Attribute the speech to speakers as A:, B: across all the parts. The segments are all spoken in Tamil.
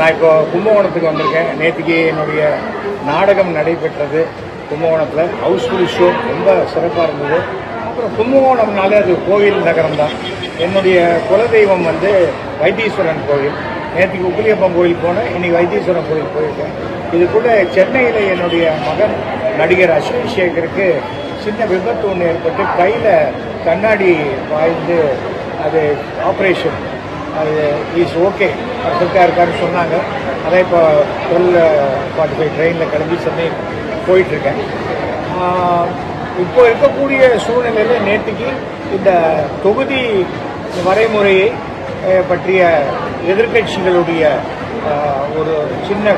A: நான் இப்போ கும்பகோணத்துக்கு வந்திருக்கேன். நேற்றுக்கு என்னுடைய நாடகம் நடைபெற்றது கும்பகோணத்தில். ஹவுஸ்ஃபுல் ஷோ ரொம்ப சிறப்பாக இருந்தது. அப்புறம் கும்பகோணம்னாலே அது கோவில் நகரம் தான். என்னுடைய குலதெய்வம் வந்து வைத்தீஸ்வரன் கோவில். நேற்றுக்கு உப்பிலியப்பன் கோவில் போனேன், இன்னைக்கு வைத்தீஸ்வரன் கோவில் போயிருக்கேன். இதுக்குள்ள சென்னையில் என்னுடைய மகன் நடிகர் அஸ்வின் சேகருக்கு சின்ன விபத்து ஒன்று ஏற்பட்டு கையில் கண்ணாடி பாய்ந்து அது ஆப்ரேஷன், அது இஸ் ஓகே பர்ஃபெக்டாக இருக்காருன்னு சொன்னாங்க. அதான் இப்போ 12:45 ட்ரெயினில் கிளம்பி சென்னை போயிட்டுருக்கேன். இப்போ இருக்கக்கூடிய சூழ்நிலையில் நேற்றுக்கு இந்த தொகுதி வரைமுறையை பற்றிய எதிர்க்கட்சிகளுடைய ஒரு சின்ன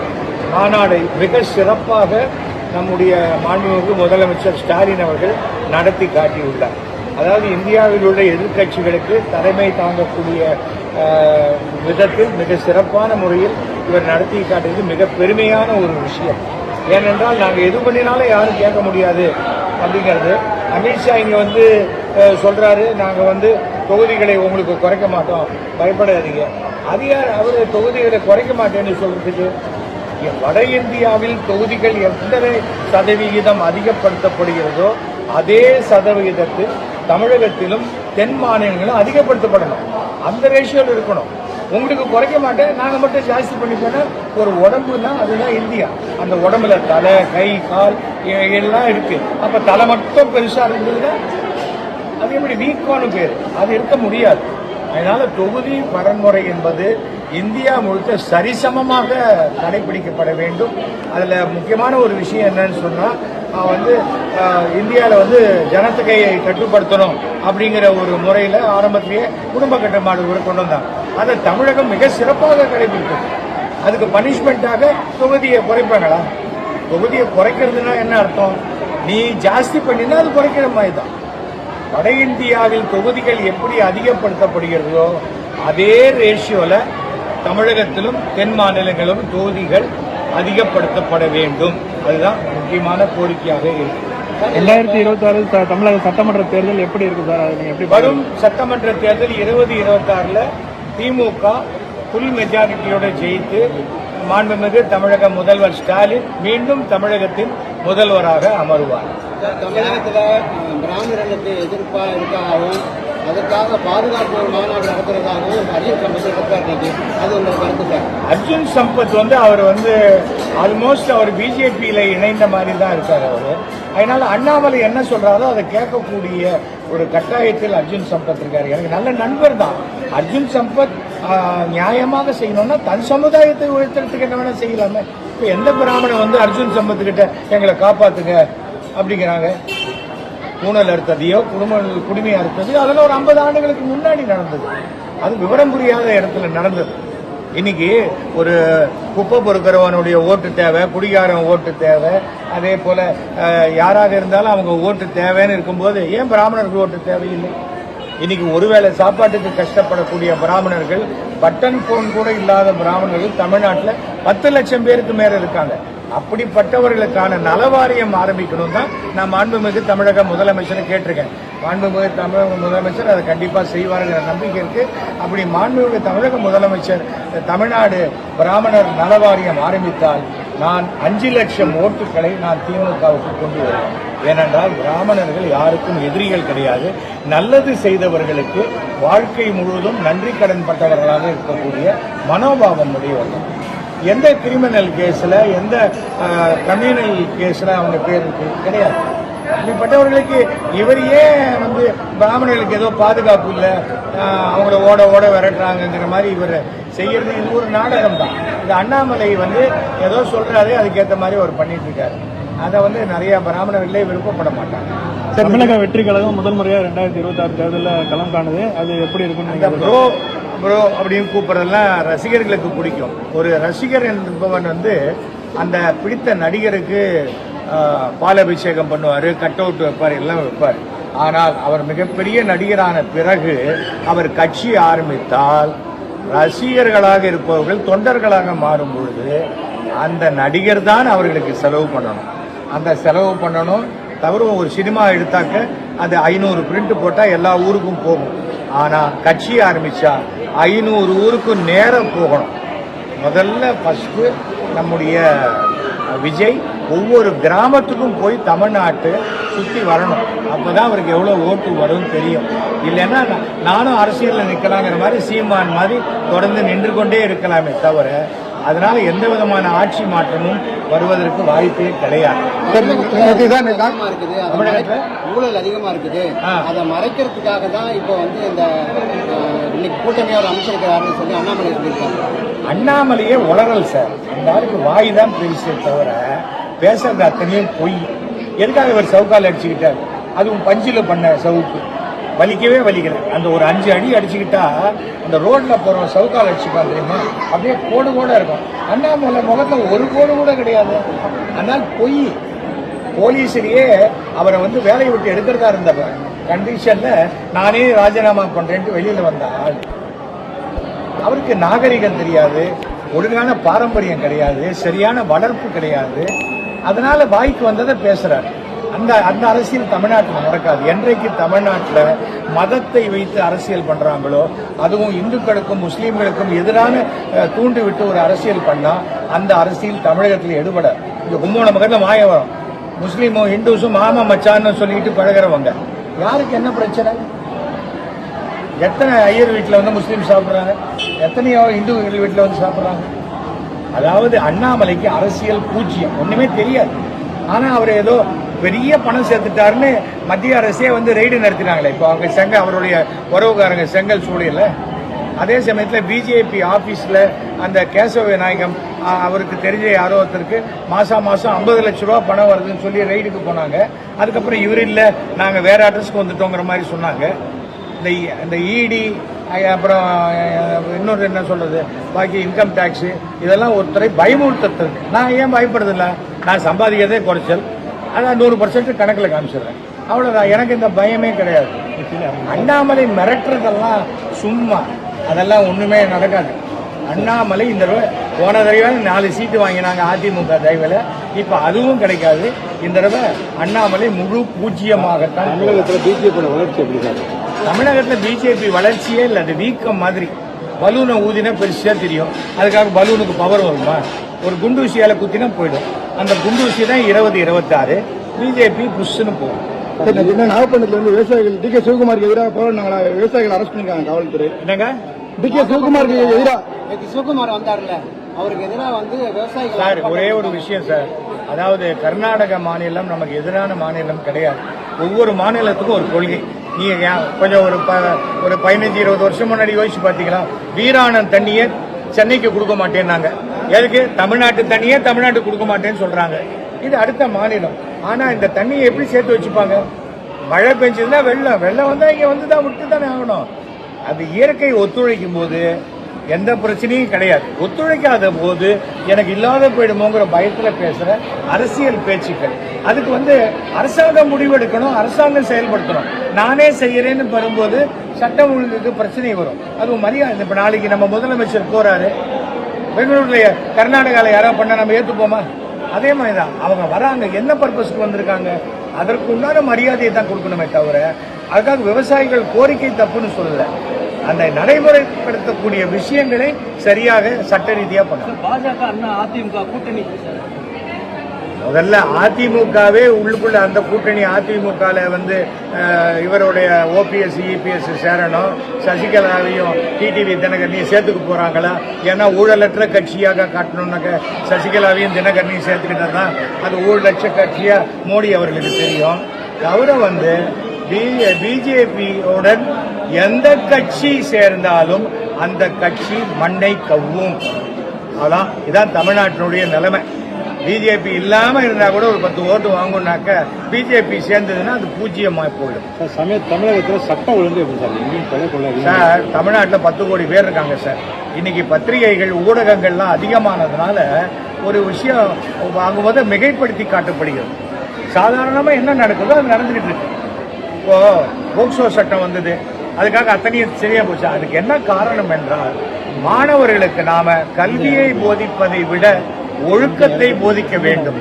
A: மாநாடை மிக சிறப்பாக நம்முடைய மாண்புமிகு முதலமைச்சர் ஸ்டாலின் அவர்கள் நடத்தி காட்டியுள்ளார். அதாவது இந்தியாவில் உள்ள எதிர்க்கட்சிகளுக்கு தலைமை தாங்கக்கூடிய விதத்தில் மிக சிறப்பான முறையில் இவர் நடத்தி காட்டுவது மிக பெருமையான ஒரு விஷயம். ஏனென்றால் நாங்கள் எது பண்ணினாலும் யாரும் கேட்க முடியாது அப்படிங்கிறது. அமித்ஷா இங்கே வந்து சொல்கிறாரு, நாங்கள் தொகுதிகளை உங்களுக்கு குறைக்க மாட்டோம், பயப்படாதீங்க. அதிகார அவர் தொகுதிகளை குறைக்க மாட்டேன்னு சொல்றதுக்கு வட இந்தியாவில் தொகுதிகள் எத்தனை சதவிகிதம் அதிகப்படுத்தப்படுகிறதோ அதே சதவிகிதத்தில் தமிழகத்திலும் தென் மாநிலங்களும் அதிகப்படுத்தப்படணும். அந்த ரேஷியோவில் இருக்கணும். உங்களுக்கு குறைக்க மாட்டேன், நாங்கள் மட்டும் ஜாஸ்தி பண்ணிப்போனா ஒரு உடம்புனா அதுதான் இந்தியா. அந்த உடம்புல தலை, கை, கால் எல்லாம் இருக்கு. அப்ப தலை மட்டும் பெருசா இருந்ததுன்னா அது எப்படி வீக்கானு பேர், அது இருக்க முடியாது. அதனால தொகுதி பரன்முறை என்பது இந்தியா முழுக்க சரிசமமாக கடைபிடிக்கப்பட வேண்டும். அதுல முக்கியமான ஒரு விஷயம் என்னன்னு சொன்னா இந்தியாவில் ஜனத்தொகையை கட்டுப்படுத்தணும் அப்படிங்கிற ஒரு முறையில் ஆரம்பத்திலேயே குடும்ப கட்டுப்பாடு கொண்டு வந்தாங்க. அதை தமிழகம் மிக சிறப்பாக கடைபிடிக்கும். அதுக்கு பனிஷ்மெண்ட்டாக தொகுதியை குறைப்பாங்களா? தொகுதியை குறைக்கிறதுனா என்ன அர்த்தம்? நீ ஜாஸ்தி பண்ணினா அது குறைக்கிற மாதிரி தான். வட இந்தியாவில் தொகுதிகள் எப்படி அதிகப்படுத்தப்படுகிறதோ அதே ரேஷியோல தமிழகத்திலும் தென் மாநிலங்களிலும் தொகுதிகள் அதிகப்படுத்தப்பட வேண்டும். அதுதான் முக்கியமான கோரிக்கையாக இருக்கு.
B: 2026 தமிழக சட்டமன்ற தேர்தல் எப்படி இருக்கு சார்? அது எப்படி
A: வரும் சட்டமன்ற தேர்தல் 2026 திமுக புல் மெஜாரிட்டியோட ஜெயித்து மாண்புமிகு தமிழக முதல்வர் ஸ்டாலின் மீண்டும் தமிழகத்தின் முதல்வராக அமருவார்.
C: தமிழகத்தில் பிராமணர்களுக்கு எதிர்ப்பாக இருக்காகவும் அதற்காக பாதுகாப்பு ஒரு மாநாடு நடத்துறதாகவும் அர்ஜுன் சம்பத் இருக்காரு. அது உங்களுக்கு கருத்து சார்?
A: அர்ஜுன் சம்பத் அவர் ஆல்மோஸ்ட் அவர் பிஜேபியில இணைந்த மாதிரி தான் இருக்காரு அவரு. அதனால அண்ணாமலை என்ன சொல்றாரோ அதை கேட்கக்கூடிய ஒரு கட்டாயத்தில் அர்ஜுன் சம்பத் இருக்காரு. எனக்கு நல்ல நண்பர் தான் அர்ஜுன் சம்பத். நியாயமாக செய்யணும்னா தன் சமுதாயத்தை உயர்த்துறதுக்கு என்ன வேணா செய்யலாமே. இப்ப எந்த பிராமணன் அர்ஜுன் சம்பத் கிட்ட எங்களை காப்பாத்துங்க அப்படிங்கிறாங்க? பூனல் அறுத்ததையோ குடுமையை அறுத்தது அதெல்லாம் ஒரு 50 ஆண்டுகளுக்கு முன்னாடி நடந்தது. அது விவரம் புரியாத இடத்துல நடந்தது. இன்னைக்கு ஒரு குப்பை பொறுக்கிறவனுடைய ஓட்டு தேவை, குடிகாரன் ஓட்டு தேவை, அதே போல யாராக இருந்தாலும் அவங்க ஓட்டு தேவைன்னு இருக்கும்போது ஏன் பிராமணர்கள் ஓட்டு தேவையில்லை? இன்னைக்கு ஒருவேளை சாப்பாட்டுக்கு கஷ்டப்படக்கூடிய பிராமணர்கள், பட்டன் போன் கூட இல்லாத பிராமணர்கள் தமிழ்நாட்டில் 10 லட்சம் பேருக்கு மேல இருக்காங்க. அப்படிப்பட்டவர்களுக்கான நலவாரியம் ஆரம்பிக்கணும் தான் நான் மாண்புமிகு தமிழக முதலமைச்சரை கேட்டிருக்கேன். மாண்புமிகு தமிழக முதலமைச்சர் அதை கண்டிப்பா செய்வாருங்கிற நம்பிக்கை இருக்கு. அப்படி மாண்புமிகு தமிழக முதலமைச்சர் தமிழ்நாடு பிராமணர் நலவாரியம் ஆரம்பித்தால் நான் 5 லட்சம் ஓட்டுகளை நான் திமுகவுக்கு கொண்டு வருவேன். ஏனென்றால் பிராமணர்கள் யாருக்கும் எதிரிகள் கிடையாது. நல்லது செய்தவர்களுக்கு வாழ்க்கை முழுவதும் நன்றி கடன் பட்டவர்களாக இருக்கக்கூடிய மனோபாவம் உடையவர்கள். எந்த கிரிமினல் கேஸ்ல, எந்த கம்யூனல் கேஸ்ல அவங்க பேர் கிடையாது. அப்படிப்பட்டவர்களுக்கு இவர் ஏன் பிராமணர்களுக்கு ஏதோ பாதுகாப்பு இல்லை, அவங்கள ஓட ஓட விரட்டுறாங்கிற மாதிரி இவர் செய்யறது இது ஒரு நாடகம் தான். இது அண்ணாமலை ஏதோ சொல்றாரு, அதுக்கேற்ற மாதிரி அவர் பண்ணிட்டு இருக்காரு. அதை நிறைய பிராமணர்களே விருப்பப்பட மாட்டாங்க.
B: தமிழக வெற்றி கழகம் முதல் முறையா 2026 தேர்தலில் களம் காணுது. அது எப்படி இருக்கும்?
A: ப்ரோ அப்படின்னு கூப்பிடுறதெல்லாம் ரசிகர்களுக்கு பிடிக்கும். ஒரு ரசிகர் என்பவன் அந்த பிடித்த நடிகருக்கு பாலாபிஷேகம் பண்ணுவார், கட் அவுட் வைப்பார், எல்லாம் வைப்பார். ஆனால் அவர் மிகப்பெரிய நடிகரான பிறகு அவர் கட்சி ஆரம்பித்தால் ரசிகர்களாக இருப்பவர்கள் தொண்டர்களாக மாறும் பொழுது அந்த நடிகர் தான் அவர்களுக்கு செலவு பண்ணணும். அந்த செலவு பண்ணணும் தவிர ஒரு சினிமா எடுத்தாக்க அது 500 பிரிண்ட் போட்டால் எல்லா ஊருக்கும் போகும். ஆனால் கட்சி ஆரம்பிச்சா 500 ஊருக்கு நேரம் போகணும். முதல்ல ஃபர்ஸ்ட் நம்முடைய விஜய் ஒவ்வொரு கிராமத்துக்கும் போய் தமிழ்நாட்டு சுற்றி வரணும். அப்போதான் அவருக்கு எவ்வளோ ஓட்டு வரும்னு தெரியும். இல்லைன்னா நானும் அரசியலில் நிற்கலாங்கிற மாதிரி சீமான் மாதிரி தொடர்ந்து நின்று கொண்டே இருக்கலாமே தவிர அதனால எந்த விதமான ஆட்சி மாற்றமும் வருவதற்கு வாய்ப்பே கிடையாது.
C: ஊழல் அதிகமா இருக்குது. அதை மறைக்கிறதுக்காக தான் இப்போ வந்து இந்த இன்னைக்கு கூட்டணியோட அமைச்சிருக்கிறாருன்னு சொல்லி அண்ணாமலை சொல்லியிருக்காங்க.
A: அண்ணாமலையே உளறல் சார். அந்த ஆளுக்கு வாய் தான் பெருசே தவிர பேசுறது அத்தனையும் பொய். எதுக்காக இவர் சவுக்கால் அடிச்சுக்கிட்டார்? அதுவும் பஞ்சில் பண்ண சவுக்கு வலிக்கவே வலிக்கல. அந்த ஒரு 5 அடி அடிச்சுக்கிட்டா அந்த ரோட்ல போற சவுக்கால் அடிச்சுப்பாங்க தெரியுமா, அப்படியே கோடு கூட இருக்கும். அண்ணாமலை முகத்துல ஒரு கோடு கூட கிடையாது. ஆனால் பொய். போலீஸிலேயே அவரை வந்து வேலையை விட்டு எடுக்கிறதா இருந்த கண்டிஷன்ல நானே ராஜினாமா பண்றேன்ட்டு வெளியில வந்தால் அவருக்கு நாகரிகம் தெரியாது, ஒழுங்கான பாரம்பரியம் கிடையாது, சரியான வளர்ப்பு கிடையாது. அதனால வாய்க்கு வந்ததை பேசுறாரு. அந்த அந்த அரசியல் தமிழ்நாட்டில் நடக்காது. என்றைக்கு தமிழ்நாட்டில் மதத்தை வைத்து அரசியல் பண்றாங்களோ, அதுவும் இந்துக்களுக்கும் முஸ்லீம்களுக்கும் எதிரான தூண்டி விட்டு ஒரு அரசியல் பண்ணா அந்த அரசியல் தமிழகத்தில் எடுபட. இந்த கும்போண மக்கள் மாயம் வரும். முஸ்லீமும் இந்துஸும் மாமா மச்சான்னு சொல்லிட்டு பழகிறவங்க. யாருக்கு என்ன பிரச்சனை? எத்தனை ஐயர் வீட்டில் வந்து முஸ்லீம் சாப்பிட்றாங்க, எத்தனையோ இந்துக்கள் வீட்டில் வந்து சாப்பிட்றாங்க. அதாவது அண்ணாமலைக்கு அரசியல் பூஜ்யம், ஒண்ணுமே தெரியாது. ஆனா அவர் ஏதோ பெரிய பணம் சேர்த்துட்டாருன்னு மத்திய அரசே வந்து ரெய்டு நடத்தினாங்களே. இப்போ அவங்க அவருடைய உறவுக்காரங்க செங்கல் சூழல. அதே சமயத்தில் பிஜேபி ஆபீஸ்ல அந்த கேசவ விநாயகம் அவருக்கு தெரிஞ்ச யாரோ ஒருத்தருக்கு மாசம் 50 லட்சம் ரூபா பணம் வருதுன்னு சொல்லி ரெய்டுக்கு போனாங்க. அதுக்கப்புறம் இவர் இல்ல, நாங்க வேற அட்ரஸ்க்கு வந்துட்டோங்கிற மாதிரி சொன்னாங்க. இந்த இடி அப்புறம் இன்னொரு என்ன சொல்றது, பாக்கி இன்கம் டாக்ஸ் இதெல்லாம் ஒருத்தரை பயமுறுத்துறது. நான் ஏன் பயப்படுறதில்ல? நான் சம்பாதிக்கிறதே குறைச்சல், அதான் 100% கணக்கில் காமிச்சிடுறேன். அவ்வளவுதான். எனக்கு இந்த பயமே கிடையாது. அண்ணாமலை மிரட்டுறதெல்லாம் சும்மா, அதெல்லாம் ஒண்ணுமே நடக்காது. அண்ணாமலை இந்த போன தடவை 4 சீட்டு வாங்கினாங்க அதிமுக தயவுல. இப்ப அதுவும் கிடைக்காது. இந்த தடவை அண்ணாமலை முழு பூஜ்ஜியமாகத்தான்.
C: தமிழகத்தில் பிஜேபி வளர்ச்சி எப்படி சார்?
A: தமிழகத்தில் பிஜேபி வளர்ச்சியே இல்லை, அது வீக்கம் மாதிரி. பலூனை ஊதினா பெருசா தெரியும். அதுக்காக பலூனுக்கு பவர் வருமா? ஒரு குண்டூசியால குத்தினா போயிடும். அந்த குண்டூசி தான் 2026 பிஜேபி புஷ்னு போகும்.
B: நாகப்பட்டினத்துல இருந்து விவசாயிகள் டி கே சிவகுமாருக்கு எதிராக போராடினாங்களா? விவசாயிகள் அரெஸ்ட் பண்ணிருக்காங்க காவல்துறை.
A: என்னங்க
B: டி கே சிவகுமாருக்கு எதிராக?
C: சிவகுமார் வந்தார்ல, அவருக்கு எதிராக வந்து விவசாயிகள்
A: சார் ஒரே ஒரு விஷயம் சார். அதாவது கர்நாடக மாநிலம் நமக்கு எதிரான மாநிலம் கிடையாது. ஒவ்வொரு மாநிலத்துக்கும் ஒரு கொள்கை. நீங்க கொஞ்சம் ஒரு 15-20 வருஷம் முன்னாடி யோசிச்சு பாத்தீங்களா? வீராணம் தண்ணியை சென்னைக்கு கொடுக்க மாட்டேன்னாங்க. எதுக்கு? தமிழ்நாட்டு தண்ணியே தமிழ்நாட்டுக்கு கொடுக்க மாட்டேன்னு சொல்றாங்க. இது அடுத்த மாநிலம். ஆனா இந்த தண்ணியை எப்படி சேர்த்து வச்சுப்பாங்க? மழை பெஞ்சதுன்னா வெள்ளம் வந்தா இங்க வந்துதான் விட்டு தானே ஆகணும். அது இயற்கை ஒத்துழைக்கும் போது எந்த பிரச்சனையும் கிடையாது. ஒத்துழைக்காத போது எனக்கு இல்லாத போயிடுமோங்கிற பயத்துல பேசுற அரசியல் பேச்சுக்கள். அதுக்கு வந்து அரசாங்கம் முடிவெடுக்கணும், அரசாங்கம் செயல்படுத்தணும். நானே செய்யறேன்னு வரும்போது சட்டம் ஒழுங்குக்கு பிரச்சனை வரும். அதுவும் மரியாதை. இப்ப நாளைக்கு நம்ம முதலமைச்சர் போறாரு, பெங்களூர்ல கர்நாடகாவில் யாராவது பண்ண நம்ம ஏத்துப்போமா? அதே மாதிரிதான் அவங்க வராங்க. என்ன பர்பஸ்க்கு வந்திருக்காங்க? அதற்கு உண்டான மரியாதையை தான் கொடுக்கணுமே தவிர அதுக்காக விவசாயிகள் கோரிக்கை தப்புன்னு சொல்லல. அந்த நடைமுறைப்படுத்தக்கூடிய விஷயங்களை சரியாக சட்ட ரீதியா பண்ணணும்.
C: பாஜக அண்ணா அதிமுக கூட்டணி
A: முதல்ல அதிமுகவே உள்ளுக்குள்ள அந்த கூட்டணி அதிமுகல வந்து இவருடைய ஓபிஎஸ் இபிஎஸ் சேரணும், சசிகலாவையும் டிடிவி தினகரனையும் சேர்த்துக்க போறாங்களா? ஏன்னா ஊழலற்ற கட்சியாக காட்டணும்னாக்க சசிகலாவையும் தினகரனையும் சேர்த்துக்கிட்டா தான் அது ஊழலற்ற கட்சியா மோடி அவர்களுக்கு தெரியும். தவிர வந்து பிஜேபியுடன் எந்த கட்சி சேர்ந்தாலும் அந்த கட்சி மண்ணை கவ்வும். அதான் இதான் தமிழ்நாட்டினுடைய நிலைமை. பிஜேபி இல்லாம இருந்தா கூட ஒரு 10 ஓட்டு வாங்கணும்னாக்க பிஜேபி சேர்ந்ததுன்னா அது பூஜ்ஜியமா போயிடும்.
B: தமிழகத்தில் சட்டம் ஒழுங்கு
A: சார் தமிழ்நாட்டில் 10 கோடி பேர் இருக்காங்க சார். இன்னைக்கு பத்திரிகைகள் ஊடகங்கள்லாம் அதிகமானதுனால ஒரு விஷயம் வாங்கும்போது மிகைப்படுத்தி காட்டப்படுகிறது. சாதாரணமா என்ன நடக்குதோ அது நடந்துகிட்டு இருக்கு. இப்போ போக்சோ சட்டம் வந்தது, அதுக்காக அத்தனையும் சரியா போச்சு. அதுக்கு என்ன காரணம் என்றால் மாணவர்களுக்கு நாம கல்வியை போதிப்பதை விட ஒழுக்கத்தை போதிக்க வேண்டும்.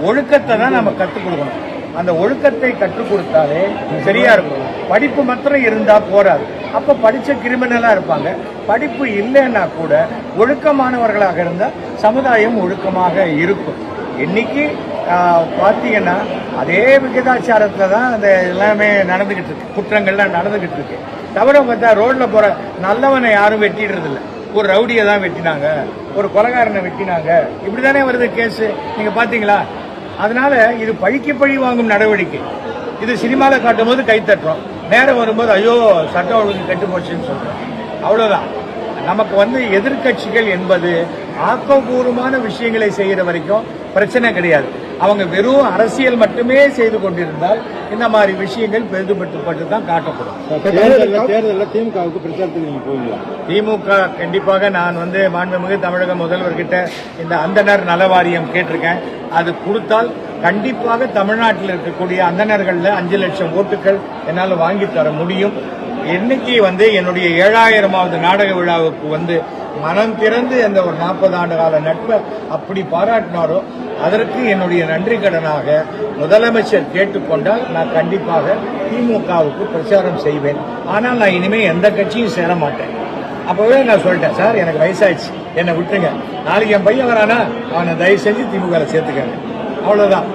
A: ஒழுக்கத்தை தான் நம்ம கற்றுக் கொடுக்கணும். அந்த ஒழுக்கத்தை கற்றுக் கொடுத்தாலே சரியா இருக்கும். படிப்பு மாத்திரம் இருந்தா போறாது. அப்ப படிச்ச கிரிமினலா இருப்பாங்க. படிப்பு இல்லைன்னா கூட ஒழுக்கமானவர்களாக இருந்தால் சமுதாயம் ஒழுக்கமாக இருக்கும். இன்னைக்கு பார்த்தீங்கன்னா அதே விகிதாச்சாரத்தில் தான் அந்த எல்லாமே நடந்துகிட்டு இருக்கு, குற்றங்கள்லாம் நடந்துகிட்டு இருக்கு. தவிர பார்த்தா ரோட்ல போற நல்லவனை யாரும் வெட்டிடுறது இல்லை, ஒரு ரவுடியை தான் வெட்டினாங்க, ஒரு கொலைகாரனை வெட்டினாங்க, இப்படிதானே வருது கேஸ். நீங்க பாத்தீங்களா? அதனால இது பழிக்கு பழி வாங்கும் நடவடிக்கை. இது சினிமாவில் காட்டும் போது கை தட்டுறோம், நேரம் வரும்போது ஐயோ சட்டம் ஒழுங்கு கெட்டு போச்சுன்னு சொல்றோம். அவ்வளவுதான். நமக்கு எதிர்க்கட்சிகள் என்பது ஆக்கப்பூர்வமான விஷயங்களை செய்கிற வரைக்கும் பிரச்சனை கிடையாது. அவங்க வெறும் அரசியல் மட்டுமே செய்து கொண்டிருந்தால் இந்த மாதிரி விஷயங்கள் பெரிதுபட்டு தான் காட்டப்படும்.
C: தேர்தலில் திமுகவுக்கு பிரச்சாரத்துக்கு நீங்க போவீங்களா?
A: திமுக கண்டிப்பாக நான் மாண்புமிகு தமிழக முதல்வர்கிட்ட இந்த அந்தனர் நல வாரியம் கேட்டிருக்கேன். அது கொடுத்தால் கண்டிப்பாக தமிழ்நாட்டில் இருக்கக்கூடிய அந்தணர்கள்ல 5 லட்சம் ஓட்டுகள் என்னால் வாங்கி தர முடியும். இன்னைக்கு என்னுடைய 7000வது நாடக விழாவுக்கு மனம் திறந்து அந்த ஒரு 40 ஆண்டு கால நட்பை அப்படி பாராட்டினாரோ அதற்கு என்னுடைய நன்றி கடனாக முதலமைச்சர் கேட்டுக்கொண்டால் நான் கண்டிப்பாக திமுகவுக்கு பிரச்சாரம் செய்வேன். ஆனால் நான் இனிமே எந்த கட்சியும் சேர மாட்டேன். அப்பவே நான் சொல்லிட்டேன், சார் எனக்கு வயசாயிடுச்சு, என்னை விட்டுருங்க, நாளைக்கு என் பையன் வரானா அவனை தயவு செஞ்சு திமுக சேர்த்துக்காங்க, அவ்வளவுதான்.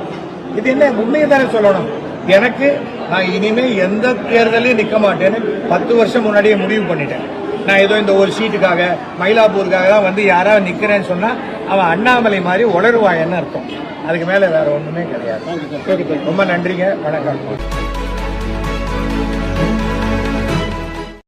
A: இது என்ன உண்மையை தானே சொல்லணும். எனக்கு நான் இனிமே எந்த தேர்தலையும் நிற்க மாட்டேன்னு 10 வருஷம் முன்னாடியே முடிவு பண்ணிட்டேன். நான் ஏதோ இந்த ஒரு சீட்டுக்காக மயிலாப்பூருக்காக தான் யாராவது நிக்கிறேன்னு சொன்னா அவன் அண்ணாமலை மாதிரி உளருவாயன்னு அர்த்தம். அதுக்கு மேல வேற ஒண்ணுமே கிடையாது. ரொம்ப நன்றிங்க, வணக்கம்.